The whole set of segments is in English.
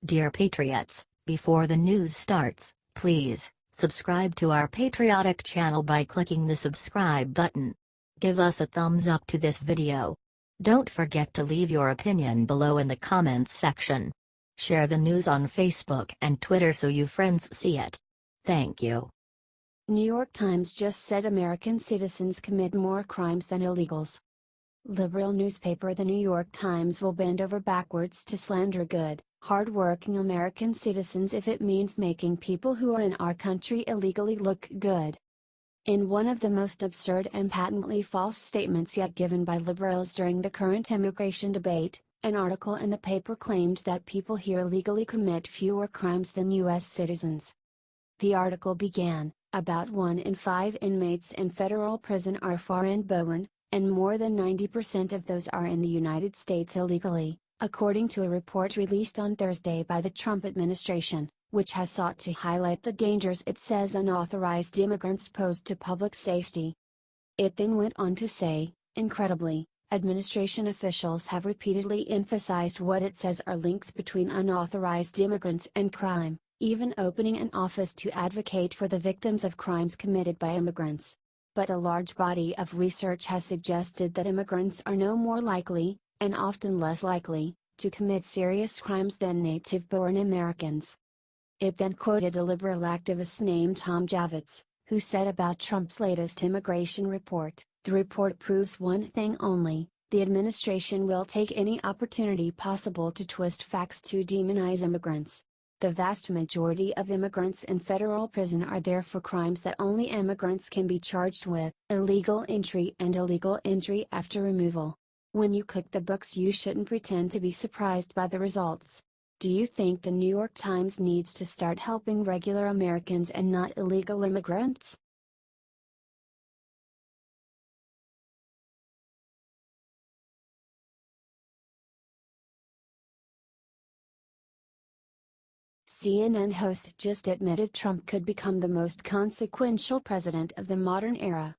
Dear Patriots, before the news starts, please subscribe to our patriotic channel by clicking the subscribe button. Give us a thumbs up to this video. Don't forget to leave your opinion below in the comments section. Share the news on Facebook and Twitter so you friends see it. Thank you. New York Times just said American citizens commit more crimes than illegals. Liberal newspaper The New York Times will bend over backwards to slander good, hard-working American citizens if it means making people who are in our country illegally look good. In one of the most absurd and patently false statements yet given by liberals during the current immigration debate, an article in the paper claimed that people here legally commit fewer crimes than U.S. citizens. The article began, about 1 in 5 inmates in federal prison are foreign-born, and more than 90% of those are in the United States illegally, according to a report released on Thursday by the Trump administration, which has sought to highlight the dangers it says unauthorized immigrants pose to public safety. It then went on to say, incredibly, administration officials have repeatedly emphasized what it says are links between unauthorized immigrants and crime, even opening an office to advocate for the victims of crimes committed by immigrants. But a large body of research has suggested that immigrants are no more likely, and often less likely, to commit serious crimes than native-born Americans. It then quoted a liberal activist named Tom Javits, who said about Trump's latest immigration report, "The report proves one thing only: the administration will take any opportunity possible to twist facts to demonize immigrants. The vast majority of immigrants in federal prison are there for crimes that only immigrants can be charged with: illegal entry and illegal entry after removal. When you cook the books, you shouldn't pretend to be surprised by the results." Do you think the New York Times needs to start helping regular Americans and not illegal immigrants? CNN host just admitted Trump could become the most consequential president of the modern era.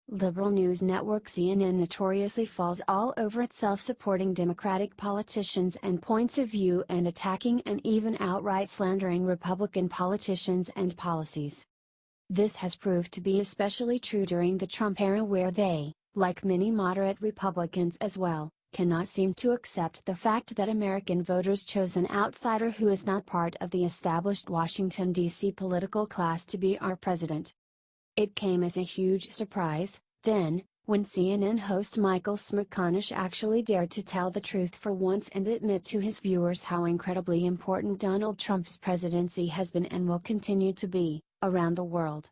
Liberal news network CNN notoriously falls all over itself supporting Democratic politicians and points of view and attacking and even outright slandering Republican politicians and policies. This has proved to be especially true during the Trump era, where they, like many moderate Republicans as well, cannot seem to accept the fact that American voters chose an outsider who is not part of the established Washington, D.C. political class to be our president. It came as a huge surprise, then, when CNN host Michael McMaster actually dared to tell the truth for once and admit to his viewers how incredibly important Donald Trump's presidency has been and will continue to be, around the world.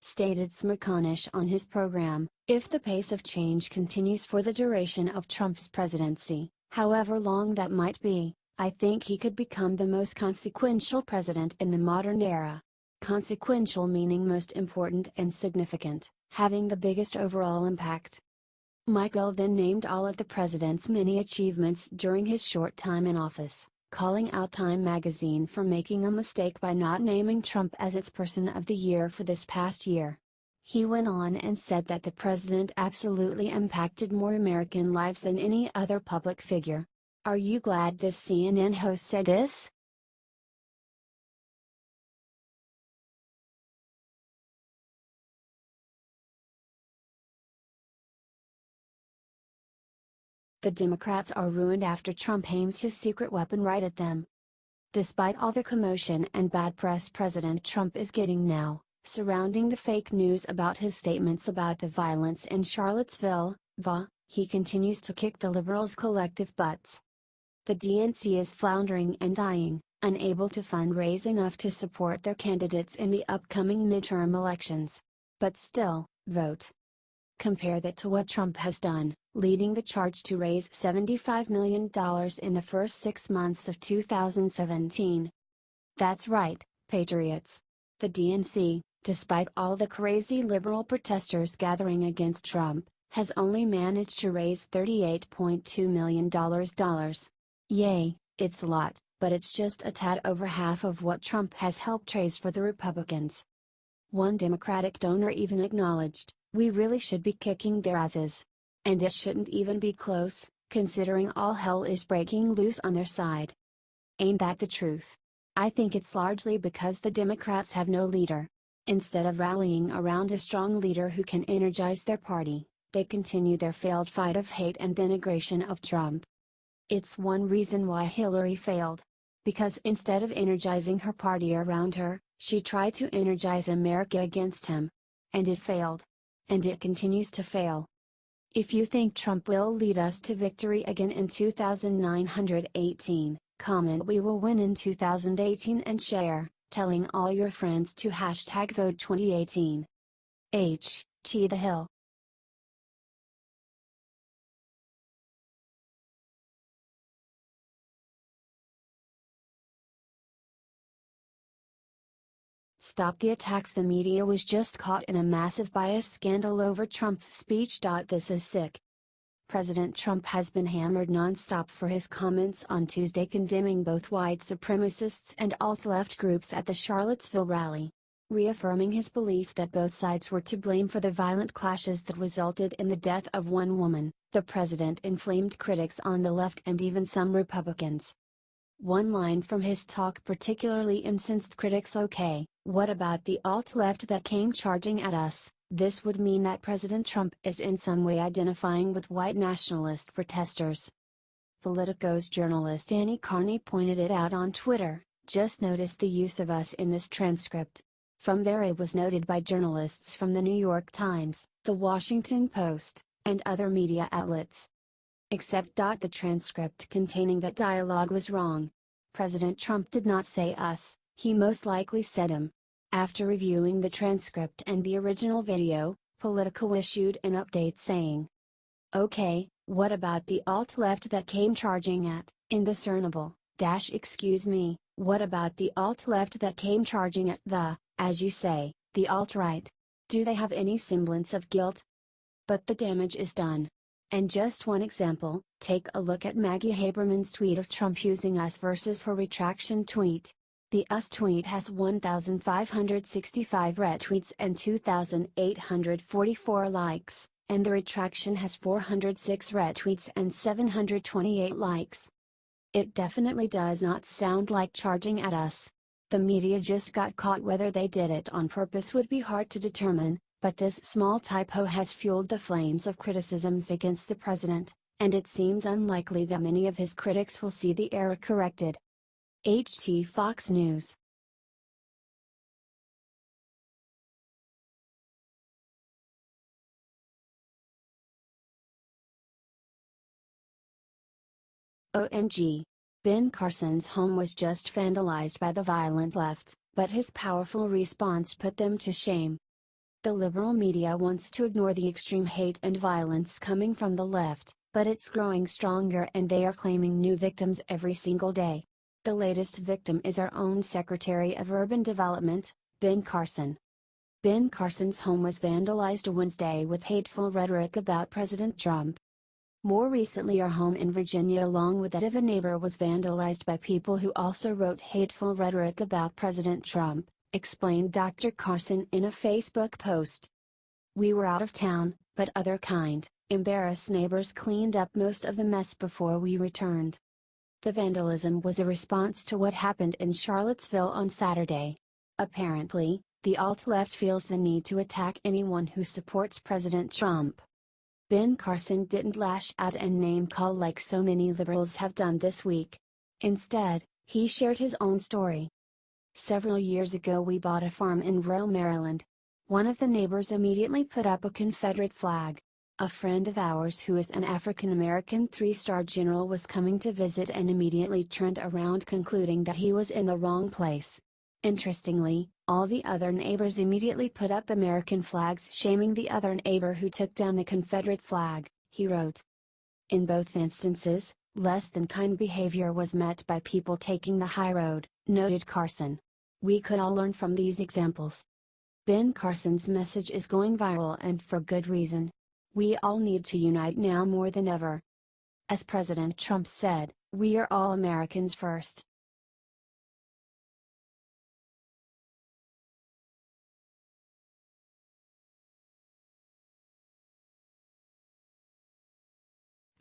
Stated McMaster on his program, "If the pace of change continues for the duration of Trump's presidency, however long that might be, I think he could become the most consequential president in the modern era." Consequential meaning most important and significant, having the biggest overall impact. Michael then named all of the president's many achievements during his short time in office, calling out Time magazine for making a mistake by not naming Trump as its Person of the Year for this past year. He went on and said that the president absolutely impacted more American lives than any other public figure. Are you glad this CNN host said this? The Democrats are ruined after Trump aims his secret weapon right at them. Despite all the commotion and bad press President Trump is getting now, surrounding the fake news about his statements about the violence in Charlottesville, he continues to kick the liberals' collective butts. The DNC is floundering and dying, unable to fundraise enough to support their candidates in the upcoming midterm elections. But still, vote. Compare that to what Trump has done, leading the charge to raise $75 million in the first 6 months of 2017. That's right, patriots. The DNC, despite all the crazy liberal protesters gathering against Trump, has only managed to raise $38.2 million. Yay, it's a lot, but it's just a tad over half of what Trump has helped raise for the Republicans. One Democratic donor even acknowledged, "We really should be kicking their asses. And it shouldn't even be close, considering all hell is breaking loose on their side." Ain't that the truth? I think it's largely because the Democrats have no leader. Instead of rallying around a strong leader who can energize their party, they continue their failed fight of hate and denigration of Trump. It's one reason why Hillary failed. Because instead of energizing her party around her, she tried to energize America against him. And it failed. And it continues to fail. If you think Trump will lead us to victory again in 2918, comment "We will win in 2018" and share, telling all your friends to #vote 2018. T. The Hill. Stop the attacks. The media was just caught in a massive bias scandal over Trump's speech. This is sick. President Trump has been hammered non-stop for his comments on Tuesday condemning both white supremacists and alt-left groups at the Charlottesville rally. Reaffirming his belief that both sides were to blame for the violent clashes that resulted in the death of one woman, the president inflamed critics on the left and even some Republicans. One line from his talk particularly incensed critics. "Okay, what about the alt-left that came charging at us?" This would mean that President Trump is in some way identifying with white nationalist protesters. Politico's journalist Annie Carney pointed it out on Twitter. "Just notice the use of us in this transcript." From there it was noted by journalists from the New York Times, the Washington Post, and other media outlets. Except the transcript containing that dialogue was wrong. President Trump did not say us, he most likely said him. After reviewing the transcript and the original video, Politico issued an update saying, "Okay, what about the alt-left that came charging at, indiscernible, excuse me, what about the alt-left that came charging at the, as you say, the alt-right? Do they have any semblance of guilt?" But the damage is done. And just one example, take a look at Maggie Haberman's tweet of Trump using us versus her retraction tweet. The us tweet has 1,565 retweets and 2,844 likes, and the retraction has 406 retweets and 728 likes. It definitely does not sound like charging at us. The media just got caught. Whether they did it on purpose would be hard to determine, but this small typo has fueled the flames of criticisms against the president, and it seems unlikely that many of his critics will see the error corrected. Fox News. OMG. Ben Carson's home was just vandalized by the violent left, but his powerful response put them to shame. The liberal media wants to ignore the extreme hate and violence coming from the left, but it's growing stronger and they are claiming new victims every single day. The latest victim is our own Secretary of Urban Development, Ben Carson. Ben Carson's home was vandalized Wednesday with hateful rhetoric about President Trump. More recently, our home in Virginia along with that of a neighbor was vandalized by people who also wrote hateful rhetoric about President Trump, explained Dr. Carson in a Facebook post. "We were out of town, but other kind, embarrassed neighbors cleaned up most of the mess before we returned." The vandalism was a response to what happened in Charlottesville on Saturday. Apparently, the alt-left feels the need to attack anyone who supports President Trump. Ben Carson didn't lash out and name-call like so many liberals have done this week. Instead, he shared his own story. "Several years ago we bought a farm in rural Maryland. One of the neighbors immediately put up a Confederate flag. A friend of ours who is an African-American 3-star general was coming to visit and immediately turned around concluding that he was in the wrong place. Interestingly, all the other neighbors immediately put up American flags shaming the other neighbor who took down the Confederate flag," he wrote. In both instances, less than kind behavior was met by people taking the high road, noted Carson. "We could all learn from these examples." Ben Carson's message is going viral and for good reason. We all need to unite now more than ever. As President Trump said, "We are all Americans first."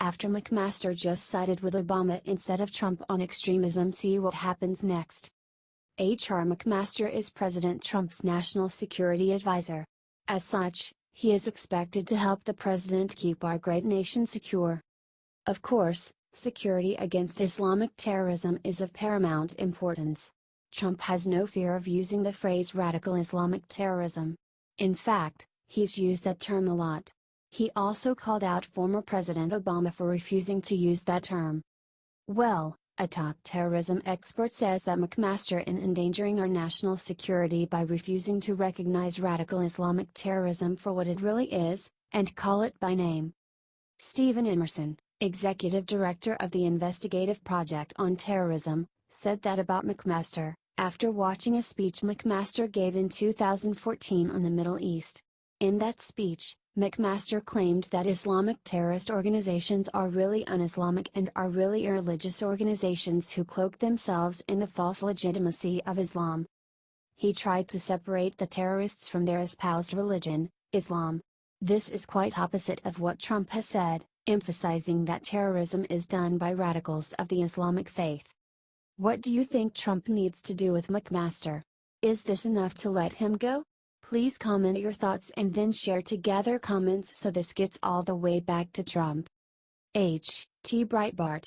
After McMaster just sided with Obama instead of Trump on extremism, see what happens next. H.R. McMaster is President Trump's national security advisor. As such, he is expected to help the president keep our great nation secure. Of course, security against Islamic terrorism is of paramount importance. Trump has no fear of using the phrase radical Islamic terrorism. In fact, he's used that term a lot. He also called out former President Obama for refusing to use that term. Well, a top terrorism expert says that McMaster is endangering our national security by refusing to recognize radical Islamic terrorism for what it really is, and call it by name. Stephen Emerson, executive director of the Investigative Project on Terrorism, said that about McMaster, after watching a speech McMaster gave in 2014 on the Middle East. In that speech, McMaster claimed that Islamic terrorist organizations are really un-Islamic and are really irreligious organizations who cloak themselves in the false legitimacy of Islam. He tried to separate the terrorists from their espoused religion, Islam. This is quite opposite of what Trump has said, emphasizing that terrorism is done by radicals of the Islamic faith. What do you think Trump needs to do with McMaster? Is this enough to let him go? Please comment your thoughts and then share to gather comments so this gets all the way back to Trump. H. T. Breitbart